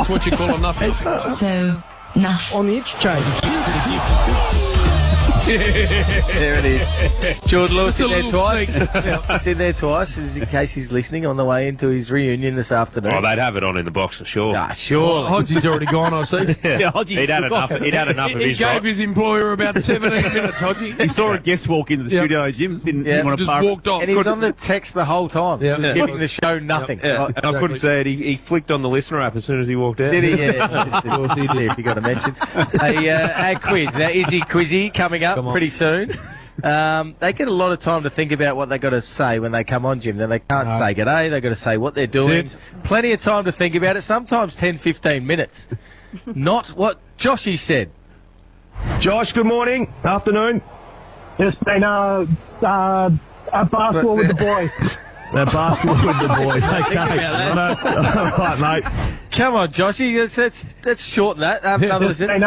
That's what you call a Nuff. So, Nuff. On the interchange. There it is. Jordan Lewis in there twice. Yeah. He's in there twice, in case he's listening on the way into his reunion this afternoon. Oh, they'd have it on in the box for sure. Ah, sure. Hodgie's already gone, I see. Yeah, He'd had enough of He his gave right. his employer about 17 minutes, Hodgie. He saw a guest walk into the studio. Jim didn't want to just walked off. And he was on the text the whole time, Yeah. just giving the show nothing. Yeah, and I couldn't say it. He flicked on the listener app as soon as he walked out. Did he? Yeah. Of course he did. If you got to mention. A quiz. Now, Issie Quizzy coming up pretty soon. They get a lot of time to think about what they got to say when they come on, Jim. Then they can't say g'day. They got to say what they're doing. Plenty of time to think about it. Sometimes 10, 15 minutes. Not what Joshy said. Josh, good morning, afternoon. Just been a basketball with the boys. Basketball with the boys. Okay. All right, mate. Come on, Joshy. Let's shorten that. Have another listen. Been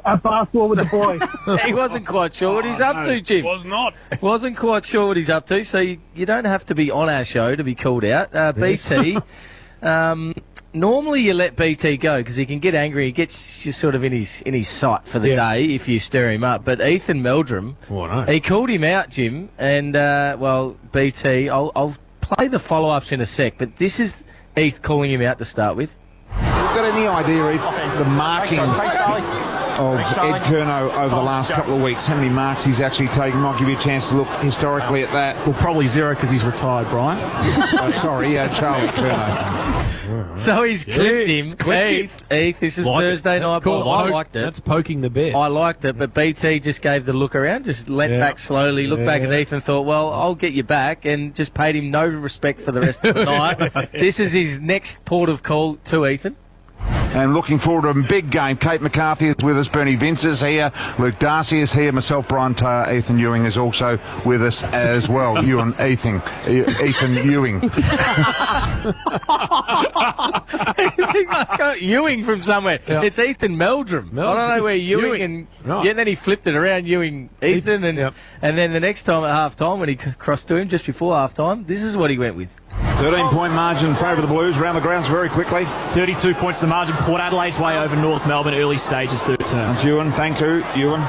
a basketball with the boys. He wasn't quite sure what he's up to, Jim. Was not. Wasn't quite sure what he's up to, so you don't have to be on our show to be called out. BT, normally you let BT go because he can get angry. He gets you sort of in his sight for the day if you stir him up. But Ethan Meldrum, he called him out, Jim, and, BT, I'll play the follow-ups in a sec, but this is Heath calling him out to start with. Got any idea, Heath, the marking of Ed Curnow over the last couple of weeks? How many marks he's actually taken? Might give you a chance to look historically at that. Well, probably zero because he's retired, Brian. Charlie Curnow. So he's clipped him. Heath, this is Thursday night. Cool. I liked it. That's poking the bear. I liked it, but BT just gave the look around, just leant back slowly, looked back at Heath and thought, well, I'll get you back, and just paid him no respect for the rest of the night. This is his next port of call to Ethan. And looking forward to a big game. Kate McCarthy is with us. Bernie Vince is here. Luke Darcy is here. Myself, Brian Taylor. Ethan Ewing is also with us as well. Ethan Ewing. I got Ewing from somewhere. Yeah. It's Ethan Meldrum. I don't know where Ewing and then he flipped it around, Ewing Ethan, and then the next time at half time when he crossed to him just before half time, this is what he went with. 13-point margin in favour of the Blues. Round the grounds very quickly. 32 points to the margin. Port Adelaide's way over North Melbourne, early stages, third term. Thanks, Ewan. Thank you, Ewan.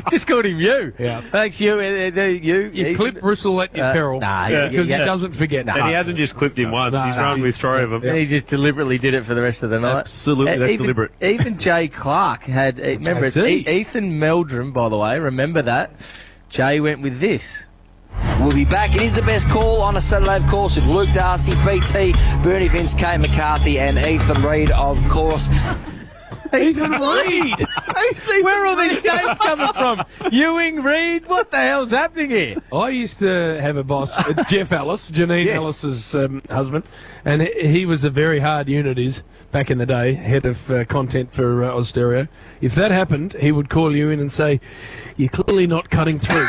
Just called him you. Yeah. Thanks, you. You clip Bristol at your peril. Because he doesn't forget. And he hasn't just clipped him once. He's run with three of them. And he just deliberately did it for the rest of the night. Absolutely, that's deliberate. Even Jay Clark had. Remember, it's Ethan Meldrum, by the way. Remember that. Jay went with this. We'll be back. It is the best call on a Saturday, of course, with Luke Darcy, BT, Bernie Vince, Kate McCarthy, and Ethan Reid, of course. Ethan Reid! Where are all these names coming from? Ewing, Reid, what the hell's happening here? I used to have a boss, Jeff Ellis, Janine Ellis's husband, and he was a very hard unit back in the day, head of content for Austereo. If that happened, he would call you in and say, "You're clearly not cutting through."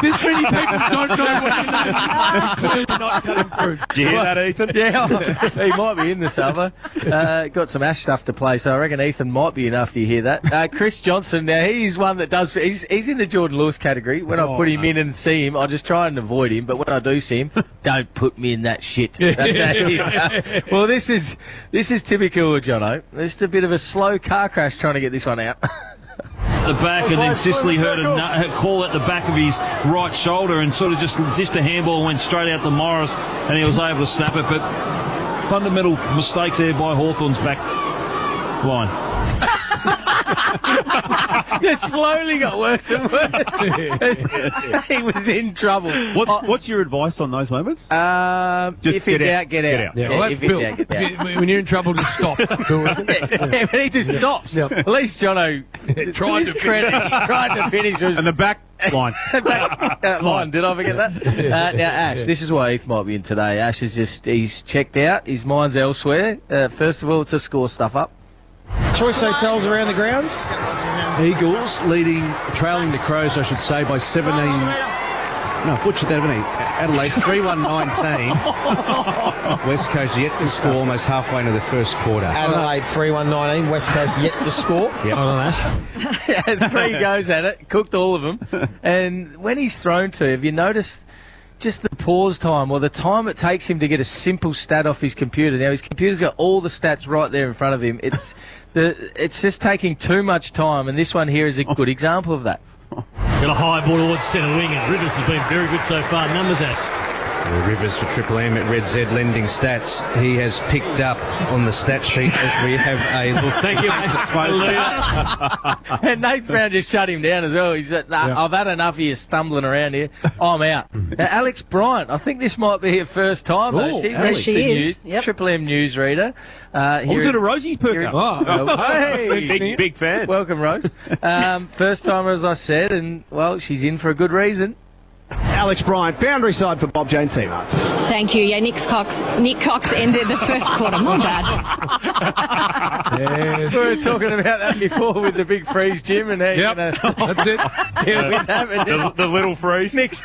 this many people don't know what you mean. Clearly not cutting through. Did you hear that, Ethan? Yeah, he might be in the summer. Got some Ash stuff to play, so I reckon Ethan might be in after you hear that. Chris Johnson, now he's one that does. He's in the Jordan Lewis category. When I put him in and see him, I just try and avoid him. But when I do see him, don't put me in that shit. That's his, well, this is typical of Jono. Just a bit of a slow car crash trying to get this one out. The back, and then Sicily heard a call at the back of his right shoulder, and sort of just a handball went straight out to Morris, and he was able to snap it. But fundamental mistakes there by Hawthorn's back line. It slowly got worse and worse. He was in trouble. What's your advice on those moments? If in doubt, get out. Yeah, well, that's Bill. When you're in trouble, just stop. Yeah, but he just stops. Yep. At least Jono tried to finish. And the back line. Line. Did I forget that? Now, Ash, this is why Heath might be in today. Ash is he's checked out. His mind's elsewhere. First of all, to score stuff up. Choice hotels around the grounds. Eagles trailing the Crows, I should say, by 17. No, butchered that, haven't he? Adelaide 3-1-19. West Coast yet to score almost halfway into the first quarter. Adelaide 3-1-19. West Coast yet to score. Yep. Had 3 goes at it, cooked all of them. And when he's thrown to, have you noticed just the pause time or the time it takes him to get a simple stat off his computer. Now, his computer's got all the stats right there in front of him. It's just taking too much time, and this one here is a good example of that. Got a high ball towards centre wing, and Rivers has been very good so far. Numbers that. Rivers for Triple M at Red Z Lending Stats. He has picked up on the stat sheet as we have a look. Thank you, mate. And Nathan Brown just shut him down as well. He said, I've had enough of you stumbling around here. I'm out. Now, Alex Bryant, I think this might be her first time. She is. Yep. Triple M newsreader. Was it a Rosie perker? Hey. Big fan. Welcome, Rose. First timer, as I said, and, well, she's in for a good reason. Alex Bryant, boundary side for Bob Jones teammates. Thank you. Yeah, Nick Cox ended the first quarter. My bad. We were talking about that before with the big freeze, Jim, and how you're going to deal with that. The little freeze. Nick's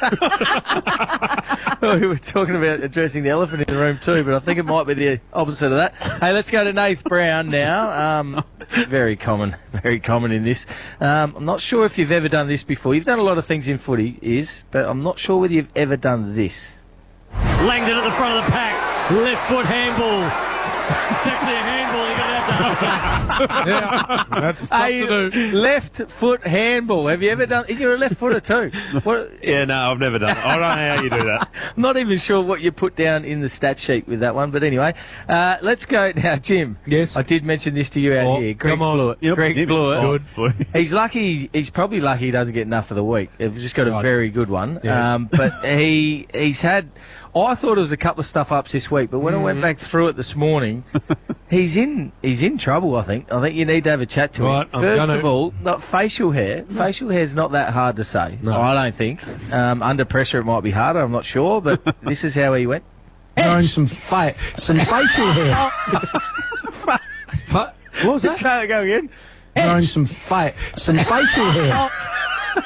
we were talking about addressing the elephant in the room too, but I think it might be the opposite of that. Hey, let's go to Nath Brown now. Very common in this. I'm not sure if you've ever done this before. You've done a lot of things in footy, but I'm not sure whether you've ever done this. Langdon at the front of the pack. Left foot handball. It's actually a handball. You're going to have to help. Yeah, that's tough to do. Left foot handball. Have you ever done? You're a left footer too. What? Yeah, no, I've never done it. I don't know how you do that. I'm not even sure what you put down in the stat sheet with that one, but anyway, let's go now, Jim. Yes, I did mention this to you out here. Greg Blewett. Greg Blewett. Good. He's lucky. He's probably lucky he doesn't get enough for the week. He's just got a very good one. Yes. But he's had. I thought it was a couple of stuff-ups this week, but when I went back through it this morning, he's in trouble, I think. I think you need to have a chat to him. First of all, not facial hair. Facial hair's not that hard to say. No. I don't think. Under pressure, it might be harder. I'm not sure, but this is how he went. Growing some facial hair. What was that? Try to go again. Growing some facial hair.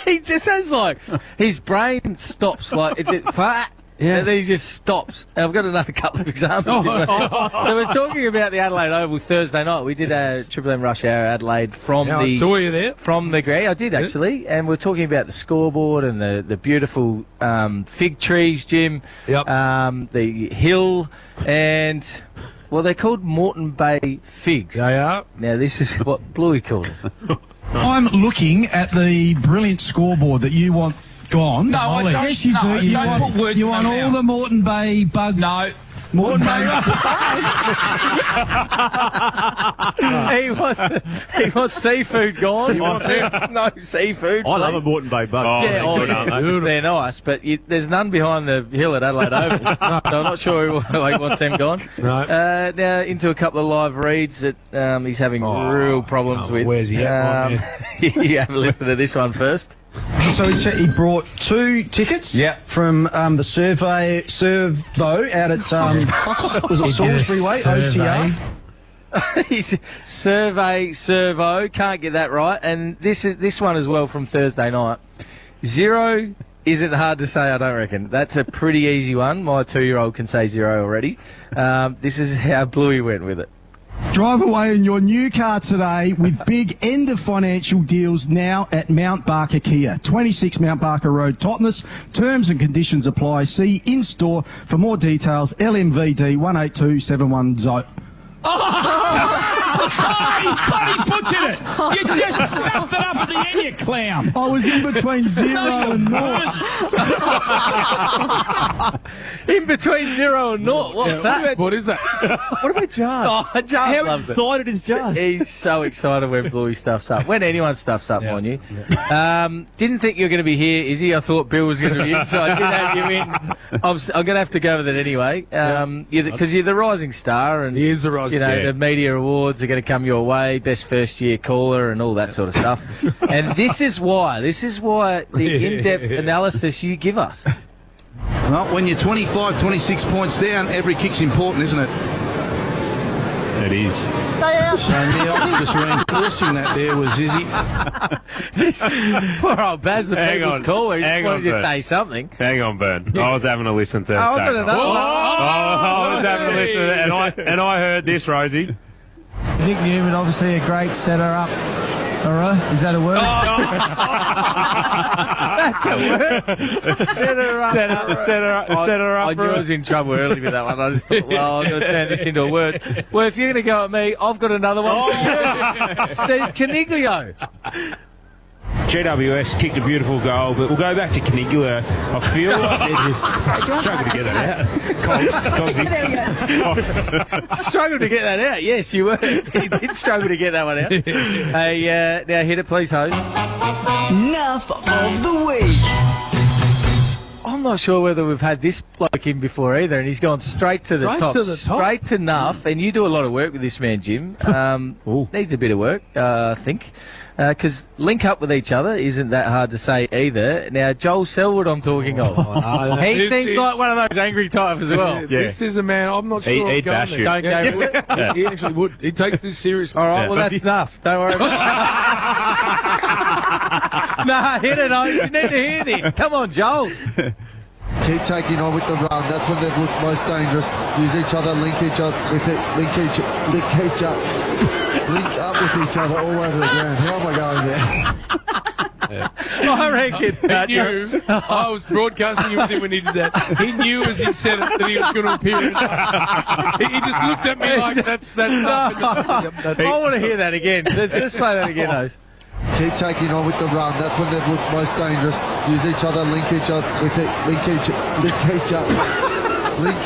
He just sounds like his brain stops like and then he just stops. And I've got another couple of examples. So we're talking about the Adelaide Oval Thursday night. We did a Triple M Rush Hour Adelaide from I saw you there. From the grey. I did actually. And we're talking about the scoreboard and the beautiful fig trees, Jim. Yep. The hill and... Well, they're called Moreton Bay figs. They are. Now, this is what Bluey called them. I'm looking at the brilliant scoreboard that you want gone. No, I don't. Yes, you do. You want all the Moreton Bay bug. No. Moreton Bay. He wants seafood gone. No seafood. I love a Moreton Bay bug. They're nice, but there's none behind the hill at Adelaide Oval. So I'm not sure he wants them gone. No. Now into a couple of live reads that he's having real problems with. Where's he at? You have a listen to this one first. So he brought 2 tickets from the Servo out at was it Salisbury Way, OTR? He's Servo, can't get that right. And this one as well from Thursday night. 0 isn't hard to say, I don't reckon. That's a pretty easy one. My 2-year-old can say 0 already. This is how Bluey went with it. Drive away in your new car today with big end of financial deals now at Mount Barker Kia. 26 Mount Barker Road, Totnes. Terms and conditions apply. See in store for more details. LMVD 182710. He's bloody butchered it! You just stuffed it up at the end, you clown! I was in between 0 and Nought. In between 0 and Nought? What's that? What is that? What about Jar? Oh, Jar How loves excited is Jar? He's so excited when Bluey stuffs up. When anyone stuffs up, mind you. Didn't think you were going to be here, Izzy. I thought Bill was going to be in, so I did have you in. I'm going to have to go with it anyway. Because you're the rising star. And he is the rising star. The media awards are going to come your way, best first-year caller and all that sort of stuff. And this is why the in-depth analysis you give us. Well, when you're 25, 26 points down, every kick's important, isn't it? It is. Stay out. So Neil, just reinforcing that there was Izzy. Poor old Baz, the people's caller. He just wanted to say something. Hang on, Bern. I was having a listen Thursday. I was having a listen, and I heard this, Rosie. Nick Newman, obviously a great setter up. All right, is that a word? That's a word. Set her up. Set her up. I knew I was in trouble early with that one. I just thought, well, I'm going to turn this into a word. Well, if you're going to go at me, I've got another one. Steve Caniglio. GWS kicked a beautiful goal, but we'll go back to Canigula. I feel like they're just struggling to get that out. Struggled to get that out. Yes, you were. He did struggle to get that one out. Hey, now hit it, please, host. Nuff of the week. I'm not sure whether we've had this bloke in before either, and he's gone straight to the top. Straight to Nuff, and you do a lot of work with this man, Jim. Needs a bit of work, I think. Because link up with each other isn't that hard to say either. Now, Joel Selwood I'm talking of. He seems like one of those angry types as well. This is a man, I'm not sure. He'd bash you. Don't go with it. He actually would. He takes this seriously. All right, well, that's Nuff. Don't worry about it. Nah, hit it on. You need to hear this. Come on, Joel. Keep taking on with the run. That's when they've looked most dangerous. Use each other, link each other with it, link up with each other all over the ground. How am I going there? I reckon. He knew. I was broadcasting with him when he did that. He knew as he said it that he was going to appear. He just looked at me like that's I want to hear that again. Let's play that again, Oz. Keep taking on with the run. That's when they've looked most dangerous. Use each other, link each other with it, link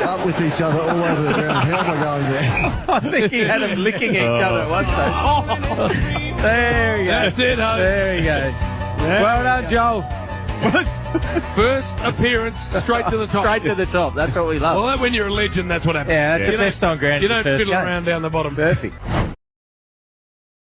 up with each other all over the ground. How am I going there? I think he had them licking each other at one stage. There we go. That's it, Hope. There we go. Well done, Joel. First appearance, straight to the top. Straight to the top. That's what we love. Well, when you're a legend, that's what happens. Yeah, that's the best on ground. You don't fiddle around down the bottom. Perfect.